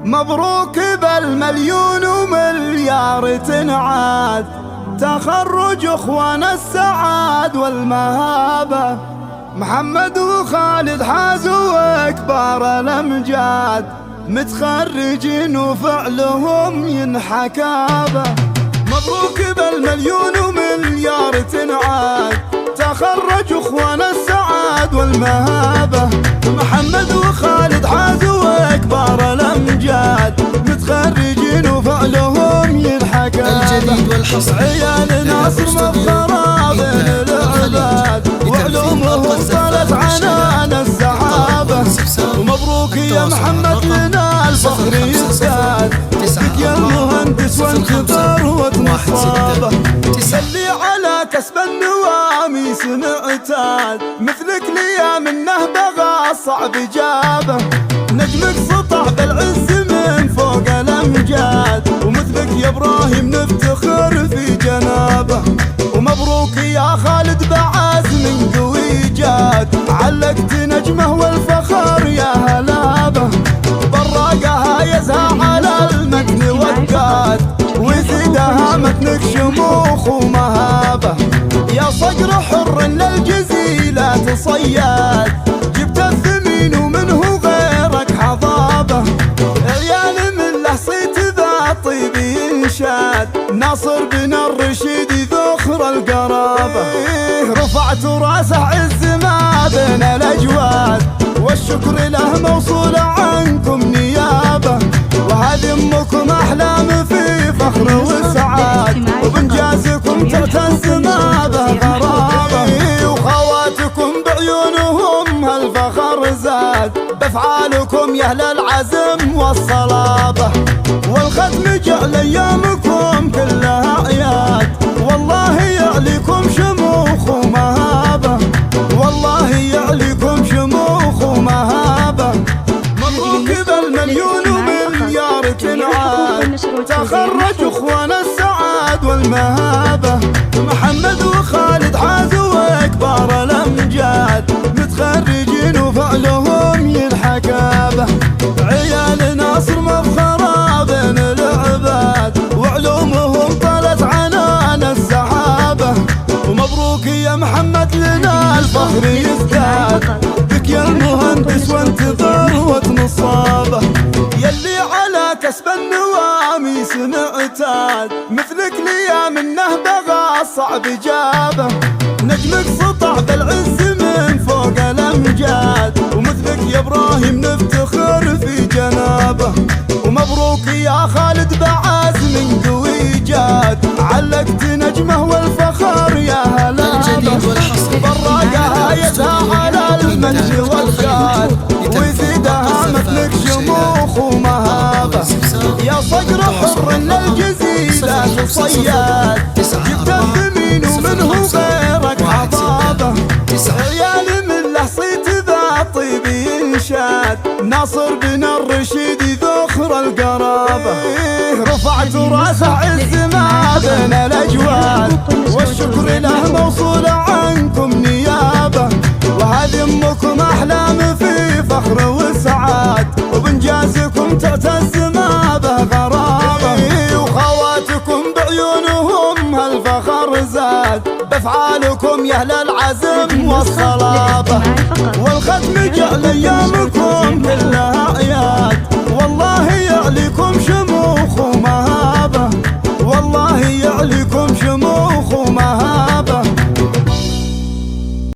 مبروك بالمليون ومليار تنعاد، تخرج اخوان السعاد والمهابة. محمد وخالد حازوا اكبر الامجاد، متخرجين وفعلهم ينحكى به. مبروك بالمليون ومليار تنعاد، تخرج اخوان السعاد والمهابة. محمد وخالد حازوا اكبر الامجاد، متخرجين وفعلهم ينحكى به. عيال ناصر مفخرة بين العباد، وعلومهم طلت عنان السحابة. ومبروك يا محمد لنا الفخر يزداد، بك يا المهندس وانت ثروة مصابة. سلي على كسب النواميس معتاد، مثلك ليا منه بغى صعب جابه. نجمك سطع بالعز من فوق الامجاد، ومثلك يا ابراهيم نفتخر في جنابه. ومبروك يا خالد بعزم قوي جاد، علقت نجمه والفخر يا هلابه. براقها يزها على المتن وقاد، وزيدها متنك شموخ ومهابه. يا صقر حر للجزيلات صياد، جبت الثمين ومنه غيرك حضابه. عيال من له صيت ذا طيب ينشاد، ناصر بن الرشيد ذخر القرابه. رفعت راسه عز ما بين الاجواد، والشكر له موصول عنكم نيابه. وهذه امكم احلام في فخر وسعاد، وبانجازكم تعتز ما به غرابه. وخواتكم بعيونهم هالفخر زاد، بافعالكم يا اهل العزم والصلابه. والختم جعل ايامكم كلها اعياد، والله يعليكم شموخ ومهابه. والله يعليكم شموخ ومهابه. مبروك بالمليون ومليار تنعاد، تخرج اخوان السعاد والمهابه. محمد وخالد حازوا اكبر الامجاد، متخرجين وفعلهم ينحكى به. عيال ناصر مفخرة بين العباد، وعلومهم طلت عنان السحابة. ومبروك يا محمد لنا الفخر يزداد، بك يا المهندس وانت ثروة مصابة. يلي على كسب النواميس معتاد، مثلك ليا منه بغى صعب جابه. نجمك سطع بالعز من فوق الامجاد، ومثلك يا ابراهيم نفتخر في جنابه. ومبروك يا خالد بعزم قوي جاد، علقت نجمه والفخر يا هلابه. براقها يدها على المنج والقاد، ويزيدها مثلك شموخ ومهابه. يا صقر حر للجزيلات صياد، جبت الثمين ومنه غيرك حضابه. عيال من له صيت ذا طيب ينشاد، ناصر بن الرشيد ذخر القرابه. رفعت راسه عز ما بين الاجواد، والشكر له موصول عنكم نيابه. وهذه امكم احلام في فخر وسعاد، وبانجازكم تعتز ما به غرابه. وخواتكم بعيونهم هالفخر زاد، بافعالكم يا اهل العزم والصلابه. والختم جعل ايامكم كلها اعياد، والله يعليكم شموخ ومهابه. والله يعليكم شموخ